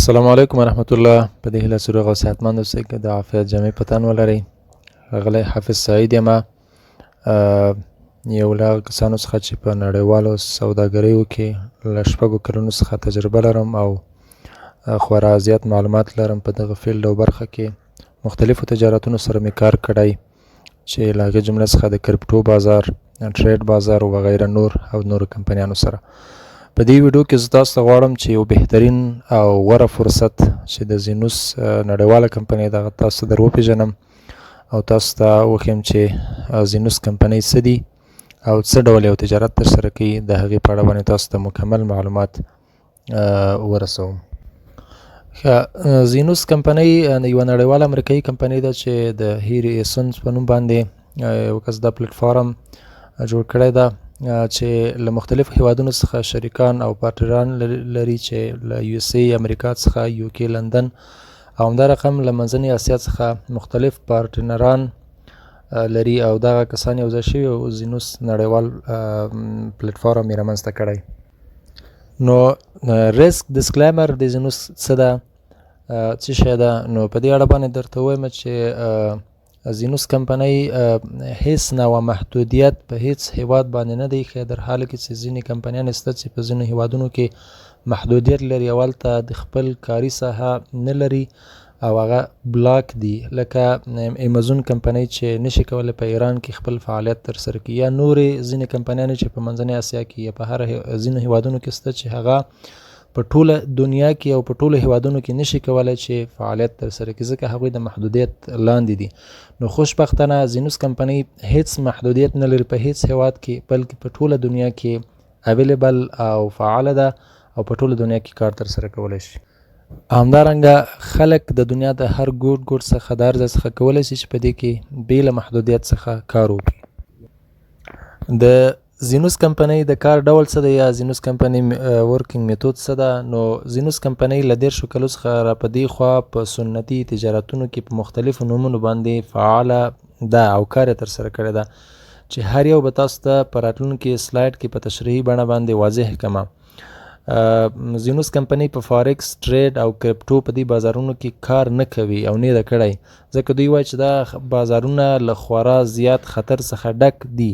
السلام علیکم ورحمت الله. په دې هیله چې روغ او صحتمند اوسئ، که د عافیت جامې په تن ولرئ. ښاغلی حافظ سعید یم، یو له هغو کسانو څخه چې په نړیوالو سوداګریو کې له 6 کلونو څخه تجربه لرم او خورا زیات معلومات لرم په دغه فیلډ او برخه کې. مختلفو تجارتونو سره مې کار کړی چې له هغې جمله څخه د کرپټو بازار، ټریډ بازار وغیره نور او نورو کمپنیانو سره. په دې ویډیو کې زه تاسو ته غواړم چې یو بهترین او غوره فرصت چې د زینوس نړیواله کمپنۍ دغه تاسو ته در وپېژنم او تاسو ته وښیم چې زینوس کمپنۍ څه دي او څه ډول یو تجارت ترسره کوي. د هغې په اړه باندې تاسو ته مکمل معلومات ورسوم. زینوس کمپنۍ یوه نړیواله امریکایي کمپنۍ ده چې د هیري ایسونز په نوم باندې یو کس دا پلیټفارم جوړ کړی ده چې له مختلفو هیوادونو څخه شریکان او پارتنران لري چې له یو اس ای امریکا څخه، یو کې لندن او همدا رقم له منځنۍ اسیا څخه مختلف پارتنران لري او دغه کسان یو ځای شوي او زینوس نړیوال پلیټفارم یې رامنځته کړی. نو ریسک ډسکلیمر د زینوس څه ده، څه شی ده؟ نو په دې اړه باندې درته ووایم چې زینوس کمپنۍ هیڅ نوع محدودیت په هیڅ هیواد باندې نه دی ایښی، در حاله کې چې ځینې کمپنیان شته چې په ځینو هیوادونو کې محدودیت لري او هلته د خپل کاري ساحه نه لري او هغه بلاک دي، لکه امازون کمپنۍ چې نشي کولی په ایران کې خپل فعالیت ترسره کړي، یا نورې ځینې کمپنیانې چې په منځنۍ اسیا کې یا په هر ځینو هیوادونو کې شته چې هغه په ټوله دنیا کې او په ټولو هیوادونو کې نشي کولی چې فعالیت ترسره کړي ځکه هغوی د محدودیت لاندې دي. نو خوشبختانه زینوس کمپنۍ هیڅ محدودیت نه لري په هیڅ هیواد کې، بلکې په ټوله دنیا کې اویلیبل او فعاله ده او په ټوله دنیا کې کار ترسره کولی شي. همدارنګه خلک د دنیا د هر ګوټ څخه د هر ځای څخه کولی شي چې په دې کې بې له محدودیت څخه کار وکړي. د زینوس کمپنۍ د کار ډول څه دی یا زینوس کمپنۍ ورکینګ میتود څه ده؟ نو زینوس کمپنۍ له 13 کلو څخه را په دې خوا په سنتي تجارتونو کې په مختلفو نومونو باندې فعاله ده او کار یې ترسره کړی ده چې هر یو به تاسو ته په راتلونکي سلایډ کې په تشریحي بڼه باندې واضح کړم. زینوس کمپنۍ په فارکس، ټریډ او کرپټو په دې بازارونو کې کار نه کوي او نه ده کړی، ځکه دوی وایي چې دا بازارونه له خورا زیات خطر څخه ډک دي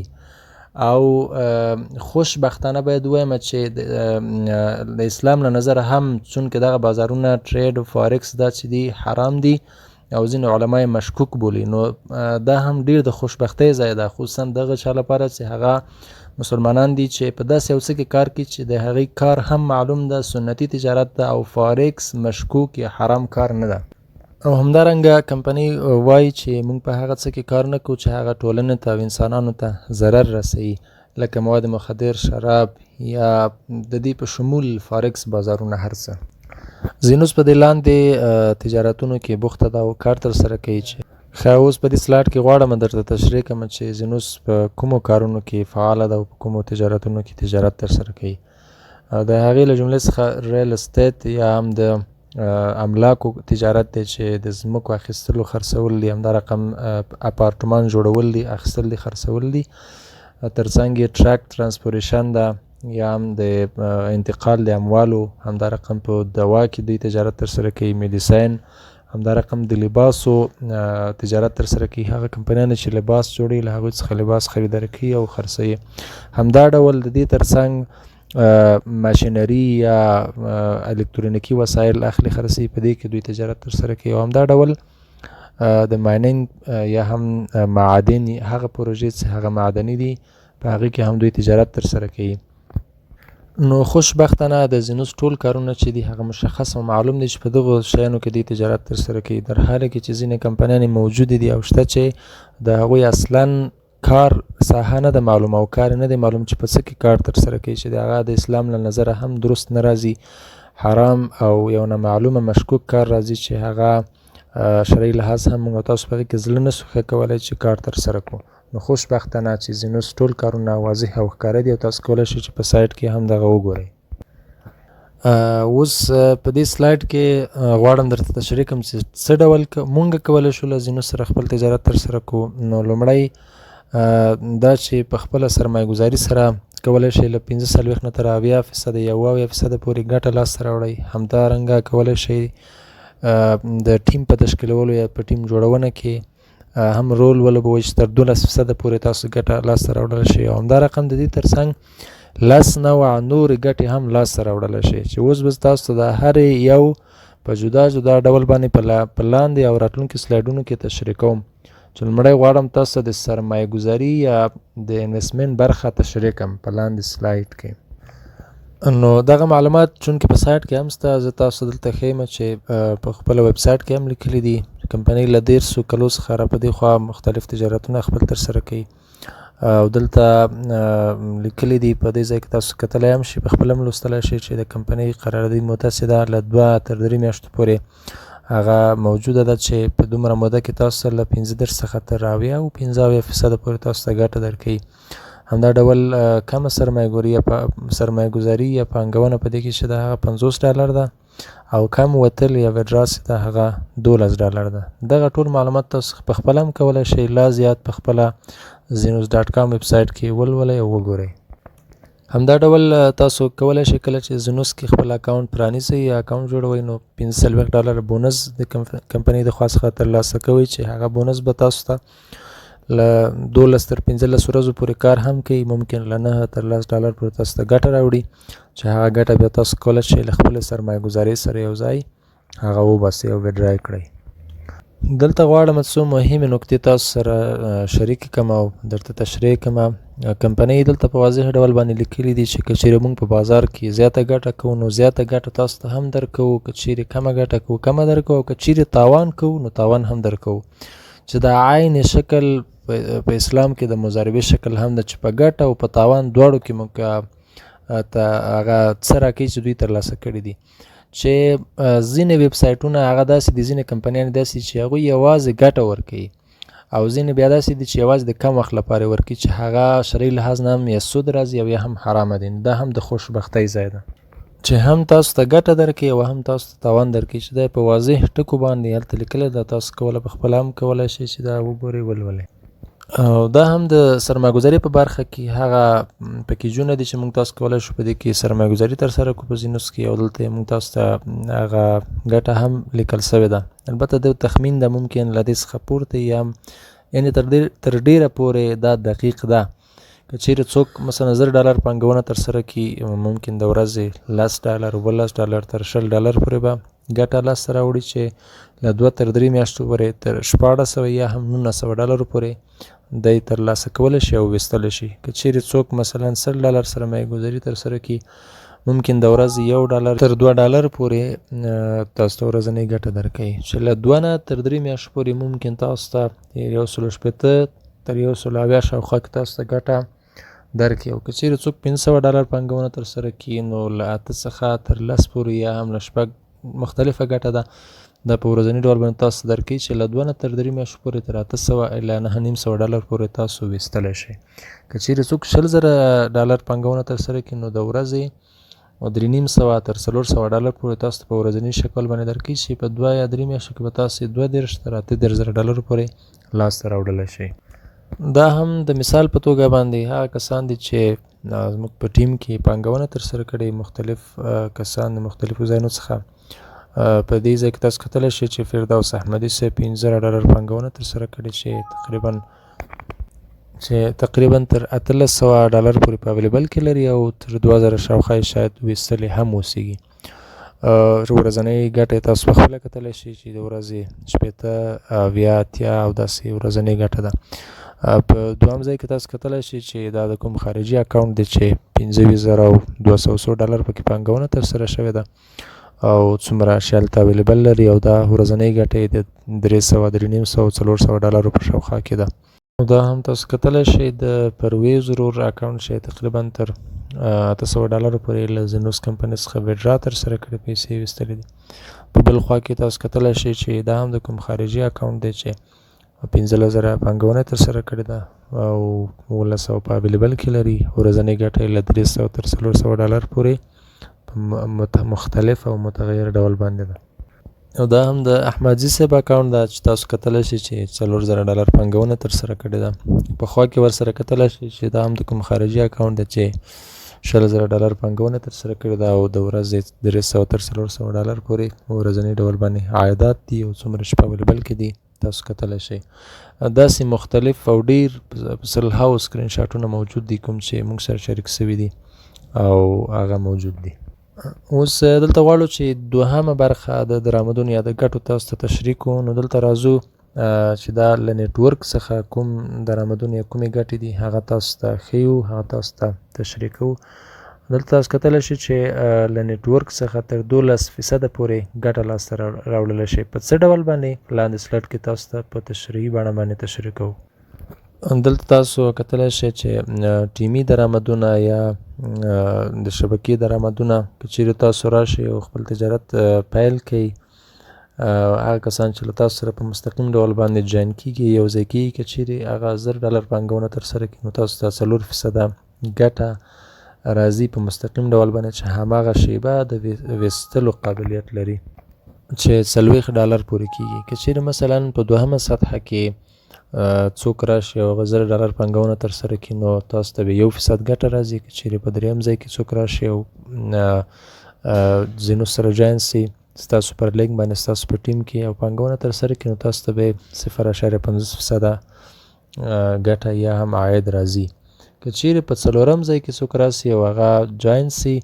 او خوشبختانه باید ووایم چې د اسلام له نظره هم چونکې دغه بازارونه ټریډ او فارکس دا چې دي حرام دي او ځینې علما یې مشکوک بولي، نو دا هم ډیر د خوشبختۍ ځای ده، خصوصا دغه چا لپاره چې هغه مسلمانان دي چې په داسې یو څه کې کار کوي چې د هغې کار هم معلوم ده سنتي تجارت ده او فارکس مشکوک یا حرام کار نه ده. او همدارنګه کمپنۍ وایي چې موږ په هغه څه کې کار نه کوو چې هغه ټولنې ته او انسانانو ته ضرر رسوي، لکه مواد مخدر، شراب یا د دې په شمول فارکس بازارونه هر څه. زینوس په دې لاندې تجارتونو کې بوخته ده او کار ترسره کوي چې اوس په دې سلاټ کې غواړم درته تشریح کړم چې زینوس په کومو کارونو کې فعاله ده او په کومو تجارتونو کې تجارت ترسره کوي. د هغې له جملې څخه ریل استیت یا هم د املاکو تجارت دی چې د ځمکو اخیستلو خرڅول دي، همدا رقم اپارتمان جوړول دي، اخیستل دي، خرڅول دي، ترڅنګ یې ټرک ترانسپورټیشن ده یا هم د انتقال د اموالو، همدا رقم په دوا کې دوی تجارت ترسره کوي، میډیسین، همدا رقم د لباسو تجارت ترسره کوي، هغه کمپنیانې چې لباس جوړوي له هغوی څخه لباس خریداري کوي او خرڅوي. همدا ډول د دې ترڅنګ ماشینري یا الکترونیکي وسایل اخلي خرڅوي، په دې کې دوی تجارت ترسره کوي. او همدا ډول د مایننګ یا هم معادن، هغه پروژې چې هغه معدني دي په هغې کې هم دوی تجارت ترسره کوي. نو خوشبختانه د زینوس ټول کارونه چې دي هغه مشخص او معلوم دي چې په دغو شیانو کې دوی تجارت ترسره کوي، در حاله کې چې ځینې کمپنیانې موجودې دي او شته چې د هغوی اصلا کار ساحه نه ده معلوم او کار نه دی معلوم چې په څه کې کار ترسره کوي، چې د هغه د اسلام له نظره هم درست نه راځي، حرام او یو نامعلومه مشکوک کار راځي چې هغه شرعي لحاظ هم موږ تاسو په هغې کې زړه نسو ښه کولی چې کار ترسره کړو. نو خوشبختانه چې زینوس ټول کارونه واضح او ښکاره دي او تاسو کولی شئ چې په سایټ کې هم دغه وګورئ. اوس په دې سلایډ کې غواړم درته تشریح کړم چې څه ډول موږ کولی شو له زینوس سره خپل تجارت ترسره کړو. نو لومړی دا چې په خپله سرمایه ګزاري سره کولی شئ له 45 نه تر 80% یا 70% پورې ګټه لاسته راوړئ. همدارنګه کولی شئ د ټیم په تشکیلولو یا په ټیم جوړونه کې هم رول ولوبوئ چې تر 12% پورې تاسو ګټه لاسته راوړلی شئ. او همدا رقم د دې ترڅنګ 10 نوع نورې ګټې هم لاسته راوړلی شئ چې اوس به تاسو ته د هرې یو په جدا جدا ډول باندې په لاندې او راتلونکي سلایډونو کې تشریح کوم. چې لومړی غواړم تاسو ته د سرمایه ګذاري یا د انویسټمنټ برخه تشریح کړم په لاندې سلایډ کې. نو دغه معلومات چونکې په سایټ کې هم شته، زه تاسو دلته ښیم چې په خپله ویب سایټ کې هم لیکلي دي. کمپنۍ له 1300 کلو څخه را په دې خوا مختلف تجارتونه خپل ترسره کوي او دلته لیکلي دي. په دې ځای کې تاسو کتلی هم شي، په خپله هم لوستلی شئ چې د کمپنۍ قراردادي متوسطه له 2 تر 3 میاشتو پورې هغه موجوده ده چې په دومره موده کې تاسو له 15 څخه تر 75% پورې تاسو ته ګټه درکوي. همدا ډول کمه سرمایه ګذاري یا پانګونه په دې کې چې ده هغه $50 ده او کم وتل یا وډراس ده هغه $12 ده. دغه ټول معلومات تاسو په خپله هم کولی شئ لا زیات په خپله زینوس.com ویب سایټ کې ولولئ او وګورئ. همدا ډول تاسو کولی شئ کله چې زینوس کې خپل اکاونټ پرانیسئ یا اکاونټ جوړوئ نو $45 بونس د کمپنۍ د خوا څخه ترلاسه کوئ چې هغه بونس به تاسو ته له 12 تر 15 ورځو پورې کار هم کوي. ممکن له $9 تر $10 پورې تاسو ته ګټه راوړي چې هغه ګټه بیا تاسو کولی شئ له خپلې سرمایه ګذارۍ سره یو ځای هغه وباسئ او وډرا یې کړئ. دلته غواړم څو مهمې نکتې تاسو سره شریکې کړم او درته تشریح کړم. کمپنۍ دلته په واضح ډول باندې لیکلي دي چې که چیرې موږ په بازار کې زیاته ګټه کوو نو زیاته ګټه تاسو ته هم درکوو، که چیرې کمه ګټه کوو کمه درکوو، او که چیرې تاوان کوو نو تاوان هم درکوو. چې د عین شکل په اسلام کې د مضاربې شکل هم ده چې په ګټه او په تاوان دواړو کې موږ هغه څه راکوي چې دوی ترلاسه کړي دي. چې ځینې ویب سایټونه هغه داسې دي، ځینې کمپنیانې داسې چې هغوی یوازې ګټه ورکوي او ځینې بیا داسې دي چې یوازې د کم وخت لپاره ورکوي چې هغه شرعي لحاظ نه هم یا سود راځي او یا هم حرامه دي. دا هم د خوشبختۍ ځای ده چې هم تاسو ته ګټه درکوي او هم تاسو ته تاوان درکوي چې دا په واضح ټکو باندې هلته لیکلی ده. تاسو کولی په خپله هم کولی شئ چې دا وګورئ ولولئ. او دا هم د سرمایه ګذاري په برخه کې هغه پیکیجونه دي چې موږ تاسو کولی شو په دې کې سرمایه ګذاري ترسره کړو په زینوس کې، او دلته موږ تاسو ته هغه ګټه هم لیکل شوې ده. البته د تخمین ده ممکن له دې څخه پورته یا یعنې تر ډیره پورې دا دقیق ده. که چیرې څوک مثلا $1000 پانګونه ترسره کړي ممکن د ورځې $10 $12 تر $20 پورې به ګټه لاسته راوړي چې له 2 تر 3 میاشتو پورې تر $1600 یا هم $1900 پورې دی ترلاسه کولی شي او ویستلی شي. که چیرې څوک مثلا $100 سرمایه ګذاري ترسره کړي ممکن د ورځې $1 تر $2 پورې تاسو ته ورځنۍ ګټه درکوي چې له 2 نه تر 3 میاشتو پورې ممکن تاسو ته 180 تر 170 شاوخوا کې تاسو ته ګټه درکوي. او که چیرې څوک $500 پانګونه ترسره کړي نو له 8 څخه تر 10 پورې یا هم له 6 مختلفه ګټه ده دا په ورځني ډول باندې تاسو درکوي چې له 2 نه تر 3 میاشتو پورې تر $800 الی $950 پورې تاسو ویستلی شئ. که چیرې څوک $10000 پانګونه ترسره کړي نو د ورځې $350 تر $400 پورې تاسو په ورځني شکل باندې درکوي چې په 2 یا 3 میاشتو کې به تاسو $20 تر $800 پورې لاسته راوړلی شئ. دا هم د مثال په توګه باندې هغه کسان دي چې زموږ په ټیم کې پانګونه ترسره کړې، مختلف کسان د مختلفو ځایونو څخه. په دې ځای کې تاسو کتلی شئ چې فردوس احمدي صاحب $15 پانګونه ترسره کړې چې تقریبا تر $800 پورې په اویلیبل کې لري او تر 2000 شاوخوا یې شاید ویستلی هم اوسیږي. ورځنۍ ګټه تاسو په خپله کتلی شئ چې د ورځې 80 80 او داسې ورځنۍ ګټه ده. په دوهم ځای کې تاسو کتلی شئ چې دا د کوم خارجي اکاونټ دی چې $25200 پکې پانګونه ترسره شوې ده او څومره اشیا هلته اویلیبل لري او دا ورځنۍ ګټه یې د $300 $350 په شاوخوا کې ده. دا هم تاسو کتلی شئ د پرویز ورور اکاونټ چې تقریبا تر $800 پورې له زینوس کمپنۍ څخه وډرا ترسره کړې پیسې ویستلې دي. په بل خوا کې تاسو کتلی شئ چې دا هم د کوم خارجي اکاونټ دی چې 15000 پانګونه ترسره کړې ده او 1100 په اویلیبل کې لري. ورځنۍ ګټه یې له $300 تر $400 پورې په مختلف او متغیر ډول باندې ده. او دا هم د احمدزي صاحب اکاونټ دا چې تاسو کتلی شئ چې $4000 پانګونه ترسره کړې ده. پخوا کې ورسره کتلی شئ چې دا هم د کوم خارجي اکاونټ ده چې $10000 پانګونه ترسره کړې ده او د ورځې $300 تر $400 پورې ورځني ډول باندې عایدات دي او څومره شپه اویلیبل کې دي تاسو کتلی شئ. داسې مختلف او ډېر سلهاو سکرین شاټونه موجود دي کوم چې موږ سره شریک سوي دي او هغه موجود دي. اوس دلته غواړو چې دوهمه برخه د درآمدونو یا د ګټو تاسو ته تشریح کوو. نو دلته راځو چې دا له نیټورک څخه کوم درآمدونه یا کومې ګټې دي هغه تاسو ته ښیو، هغه تاسو ته تشریح کوو. دلته تاسو کتلی شئ چې له نیټورک څخه تر 12% پورې ګټه لاسته راوړلی شئ. په څه ډول باندې لاندې سلاید کې تاسو ته په تشریحي بڼه باندې تشریح کوو. دلته تاسو کتلی شئ چې ټیمي درآمدونه یا د شبکې درآمدونه که چیرې تاسو راشئ او خپل تجارت پیل کړئ، هغه کسان چې له تاسو سره په مستقیم ډول باندې جاین کېږي، یو ځای کېږي، که چیرې هغه $1000 پانګونه ترسره کړي نو تاسو ته 4% ګټه راځي په مستقیم ډول باندې چې هماغه شیبه د ویستلو قابلیت لري چې $40 پورې کېږي. که چیرې مثلا په دوهمه سطحه کې څوک راشي او هغه $1000 پانګونه ترسره کړي نو تاسو ته به 1% ګټه راځي. که چیرې په درېیم ځای کې څوک راشي او ځینو سره جاین سي ستاسو پر لینک باندې ستاسو په ټیم کې او پانګونه ترسره کړي نو تاسو ته به 0.50% ګټه یا هم عاید راځي. که چیرې په څلورم ځای کې څوک راشي او هغه جاین سي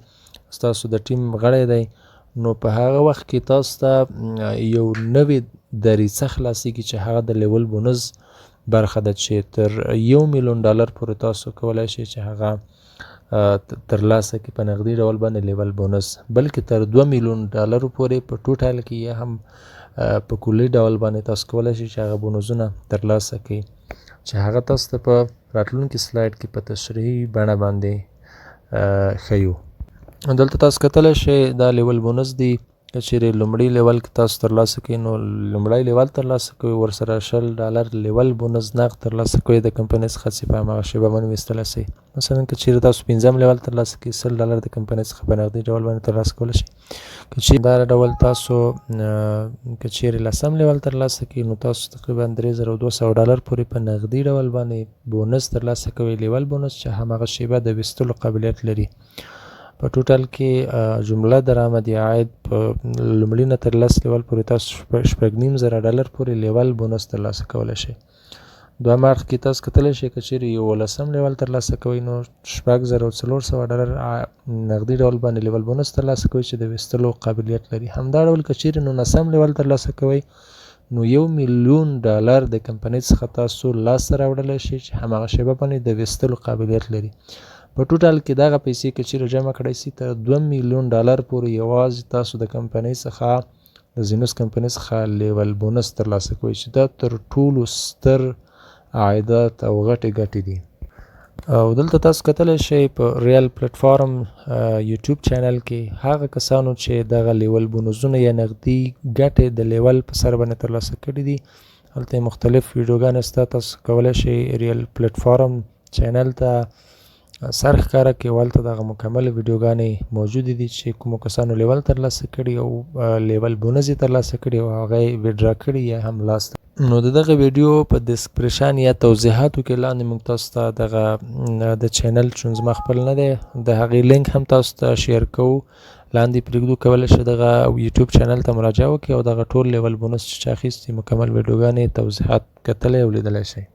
ستاسو د ټیم غړی دی نو په هغه وخت کې تاسو ته یو نوې دریڅه خلاصېږي چې هغه د لیول بونز برخه ده چې تر $1,000,000 پورې تاسو کولی شئ چې هغه ترلاسه کړئ په نغدي ډول باندې لیول بونس، بلکې تر $2,000,000 پورې په ټوټال کې یا هم په کلي ډول باندې تاسو کولی شئ چې هغه بونزونه ترلاسه کړئ چې هغه تاسو ته په راتلونکي سلاید کې په تشریحي بڼه باندې ښیو. دلته تاسو کتلی شئ دا لیول بونس دی. که چیرې لومړي لیول کې تاسو ترلاسه کوئ نو لومړی لیول ترلاسه کوئ، ورسره $10 لیول بونس نقد ترلاسه کوئ د کمپنۍ څخه چې په هماغه شیبه باندې ویستلی شئ. مثلا که چیرې تاسو 5م لیول ترلاسه کوئ $100 د کمپنۍ څخه په نغدي ډول باندې ترلاسه کولی شئ. که چیرې دا ډول تاسو که چیرې 10م لیول ترلاسه کوئ نو تاسو تقریبا $3,200 پورې په نغدي ډول باندې بونس ترلاسه کوئ، لیول بونس چې هماغه شیبه د ویستلو قابلیت لري. په ټوټل کې جمله درآمد یا عاید په لومړي نه تر 10 لیول پورې تاسو $6,500 پورې لیول بونس ترلاسه کولی شئ. دوهم اړخ کې تاسو کتلی شئ که چیرې 11م لیول ترلاسه کوئ نو $6,400 نغدي ډول باندې لیول بونس ترلاسه کوئ چې د ویستلو قابلیت لري. همدا ډول که چیرې 19م لیول ترلاسه کوئ نو $1,000,000 د کمپنۍ څخه تاسو لاسته راوړلی شئ چې هماغه شیبه باندې د ویستلو قابلیت لري. په ټوټال کې دغه پیسې که چیرې جمع کړی سي تر $2,000,000 پورې یوازې تاسو د کمپنۍ څخه د زینوس کمپنۍ څخه لیول بونس ترلاسه کوئ چې دا تر ټولو ستر عایدات او ګټې دي. او دلته تاسو کتلی شئ په ریال پلیټفارم یوټیوب چینل کې هغه کسانو چې دغه لیول بونزونه یا نغدي ګټې د لیول په سر باندې ترلاسه کړي دي هلته مختلف ویډیوګانې شته. تاسو کولی شئ ریال پلیټفارم چینل ته سر ښکاره کړئ او هلته دغه مکمل ویډیوګانې موجودې دي چې کومو کسانو لیول ترلاسه کړي او لیول بونز یې ترلاسه کړي او هغه یې ویډرا کړي یا هم لاسته. نو د دغه ویډیو په ډسکریپشن یا توضیحاتو کې لاندې موږ تاسو ته دغه د چینل چون زما خپل نه دی د هغې لینک هم تاسو ته شیر کوو لاندې پرېږدو. کولی شئ دغه یوټیوب چینل ته مراجعه وکړئ او دغه ټول لیول بونس چې چا اخیستي مکمل ویډیوګانې توضیحات کتلی او لیدلی شئ.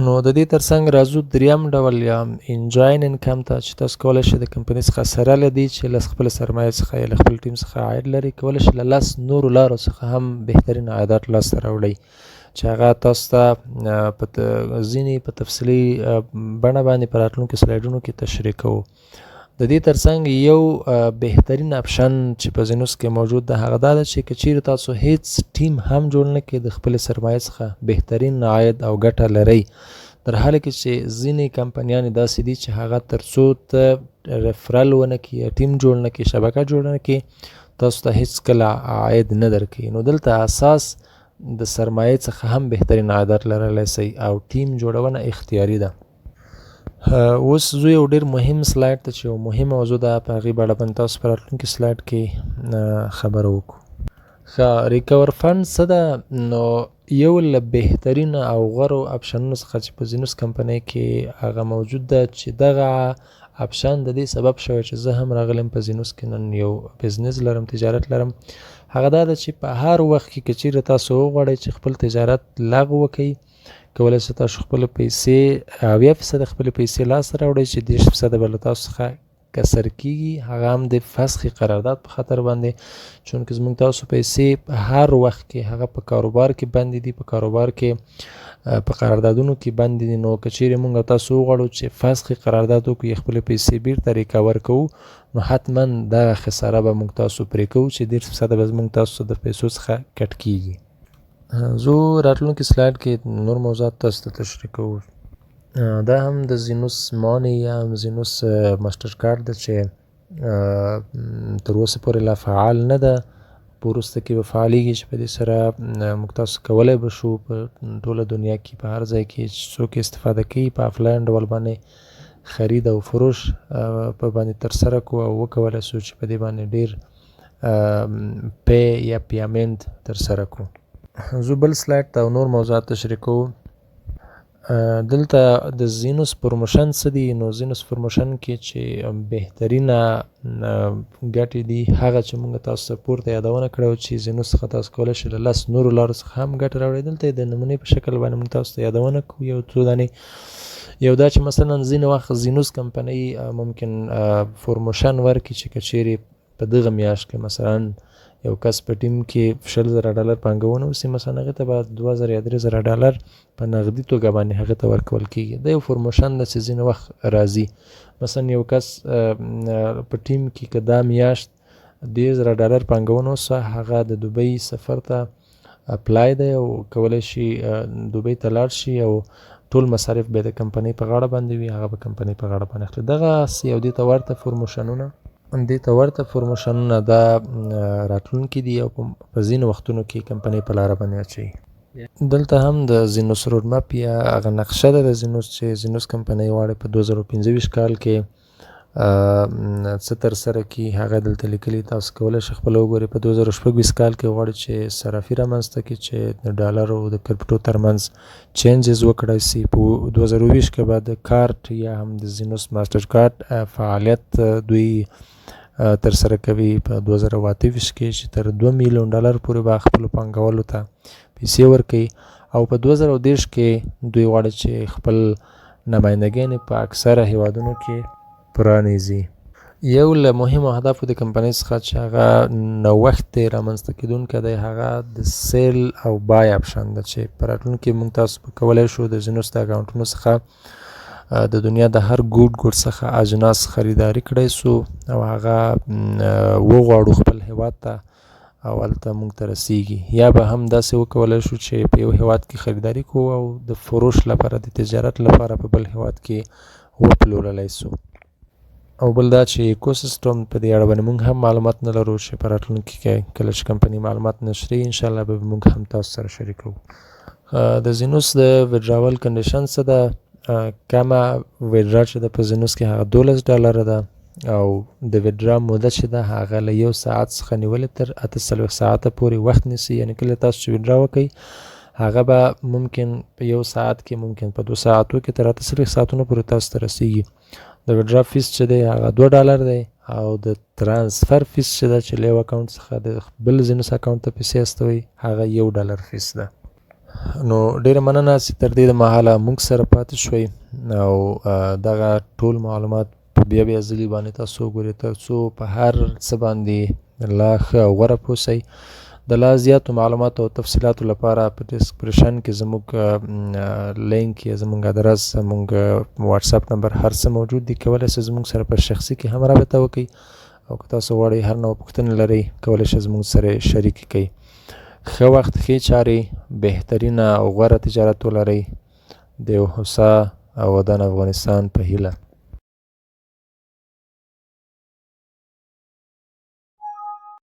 نو د دې ترڅنګ راځو دریم ډول یا انجاین انکم ته چې تاسو کولی شئ د کمپنۍ څخه سره له دې چې له خپل سرمایې څخه یا له خپل ټیم څخه عاید لري کولی شئ له 10 نورو لارو څخه هم بهترین عایدات لاسته راوړئ چې هغه تاسو ته ځینې په تفصیلي بڼه باندې په راتلونکو سلایډونو کې تشریح کوو. د دې ترڅنګ یو بهترین اپشن چې په زینوس کې موجود ده هغه دا ده چې که چیرې تاسو هیڅ ټیم هم جوړ نه کړئ د خپلې سرمایې څخه بهترین عاید او ګټه لرئ در حاله کې چې ځینې کمپنیانې داسې دي چې هغه تر څو ته ریفرل ونه کړي یا ټیم جوړ نه کړي شبکه جوړ نه کړي تاسو ته هیڅکله عاید نه درکوي. نو دلته اساس د سرمایې څخه هم بهترین عایدات لرلی شئ او ټیم جوړونه اختیاري ده. اوس زه یو ډېر مهم سلایډ ته چې یو مهمه موضوع ده په هغې باره باندې تاسو په راتلونکي سلایډ کې خبره وکړو. ښه ریکور فنډ څه ده؟ نو یو له بهترینه او غوره اپشنونو څخه چې په زینوس کمپنۍ کې هغه موجود ده چې دغه اپشن د دې سبب شوی چې زه هم راغلم په زینوس کې نن یو بزنس لرم، تجارت لرم. هغه دا ده چې په هر وخت کې که چیرې تاسو وغواړئ چې خپل تجارت لغوه وکړئ، کولی شئ تاسو خپلې پیسې 80% خپلې پیسې لاسته راوړئ چې 30% به له تاسو څخه کسر کیږي، هغه هم د فسخ قرارداد په خاطر باندې، چونکې زموږ تاسو پیسې په هر وخت کې هغه په کاروبار کې بندې دي، په کاروبار کې په قراردادونو کې بندې دي. نو که چیرې موږ تاسو وغواړو چې فسخ قرارداد وکړو، خپلې پیسې بیرته ریکور کوو، نو حتما دغه خساره به موږ تاسو پرې کوو چې 30% به زموږ تاسو د پیسو څخه کټ کیږي. زه راتلونکي سلاید کې نور موضوعات تاسو ته تشریح کوو. دا هم د زینوس مانی یا هم زینوس ماسټر کارت ده چې تر اوسه پورې لا فعال نه ده، په وروسته کې به فعالیږي چې په دې سره موږ تاسو کولی به شو په ټوله دنیا کې په هر ځای کې چې څوک استفاده کوي په آفلاین ډول باندې خرید او فروش په باندې ترسره کړو او وکولی شو چې په دې باندې ډېر پی یا پیمنټ ترسره کړو. زه بل سلاید ته نور موضوعات تشریح کوو. دلته د زینوس پروموشن څه دي؟ نو زینوس پروموشن کې چې بهترینه ګټې دي هغه چې موږ تاسو ته پورته یادونه کړې وه چې زینوس څخه تاسو کولی شئ له 10 نورو لارو څخه هم ګټه راوړئ. دلته یې د نمونې په شکل باندې موږ تاسو ته یادونه کوو یو څو دانې. یو دا چې مثلا ځینې وخت زینوس کمپنۍ ممکن پروموشن ورکړي چې که چیرې په دغه میاشت کې مثلا یو کس په ټیم کې $100,000 پانګونه وسي، مثلا هغې ته به $2,000 یا $3,000 په نغدي توګه باندې هغې ته ورکول کېږي. دا یو پروموشن ده چې ځینې وخت راځي. مثلا یو کس په ټیم کې که دا میاشت $10,000 پانګونه وسوه، هغه د دوبۍ سفر ته اپلای دی او کولی شي دوبۍ ته لاړ شي او ټول مصارف به د کمپنۍ په غاړه باندې وي، هغه به کمپنۍ په غاړه باندې اخلي. دغسې یو دې ته ورته پروموشنونه دا راتلونکي دي او په ځینو وختونو کې کمپنۍ په لاره باندې اچوي. دلته هم د زینوس رود مپ یا هغه نقشه ده د زینوس چې زینوس کمپنۍ غواړي په 2025 کال کې څه ترسره کړي، هغه دلته لیکلي. تاسو کولی شئ خپله وګورئ. په 2026 کال کې غواړي چې صرافي رامنځته کړي چې د ډالر او د کرپټو ترمنځ چینجز وکړای شي. په 2020 کې به د کارت یا هم د زینوس ماسټر کارت فعالیت دوی ترسره کوي. په 2028 کې چې تر $2 میلیون پورې به خپلو پانګوالو ته پیسې ورکوي او په 2030 کې دوی غواړي چې خپل نمایندګۍ په اکثره هیوادونو کې پرانیزي. یو له مهمو اهدافو د کمپنۍ څخه چې هغه نوښت یې رامنځته کېدونکی دی، هغه د سیل او بای اپشن ده چې په راتلونکي کې موږ تاسو به کولی شو د زینوس د اکاونټونو څخه د دنیا د هر ګوټ څخه اجناس خریداري کړی سو او هغه وغواړو خپل هیواد ته او هلته موږ ته رسیږي، یا به هم داسې وکولی شو چې په یو هیواد کې خریداري کوو او د فروش لپاره د تجارت لپاره په بل هیواد کې وپلورلی سو. او بل دا چې ایکوسیسټم په دې اړه باندې موږ هم معلومات نه لرو چې په راتلونکي کې کله چې کمپنۍ معلومات نشري انشاءالله به موږ هم تاسو سره شریکوو. د زینوس د وډراول کنډیشن څه ده؟ کمه وډرا چې ده په زینوس کې هغه $12 ده او د وډرا موده چې ده هغه له 1 ساعت څخه نیولې تر 48 ساعته پورې وخت نیسي. یعنې کله تاسو چې وډرا وکئ هغه به ممکن په 1 ساعت کې، ممکن په 2 ساعتو کې تر 48 ساعتونو پورې تاسو ته رسیږي. د وډرا فیس چې دی هغه $2 دی او د ترانسفر فیس چې ده چې له یو اکاونټ څخه د بل زینوس اکاونټ ته پیسې استوئ هغه $1 فیس ده. نو ډېره مننه چې تر دې د مهاله موږ سره پاتې شوئ او دغه ټول معلومات په بیا ځلي باندې تاسو وګورئ تر څو په هر څه باندې لا ښه او غوره پوه شئ. د لا زیاتو معلوماتو او تفصیلاتو لپاره په ډسکرپشن کې زموږ لینک یا زموږ ادرس، زموږ واتساپ نمبر هر څه موجود دي. کولی شئ زموږ سره په شخصي کې هم رابطه وکړئ او که تاسو غواړئ هر نوع پوښتنې لرئ کولی شئ زموږ سره شریکې کړئ. ښه وخت، ښې چارې، بهترینه او غوره تجارت ولرئ. د یو هوسا او ودان افغانستان په هیله.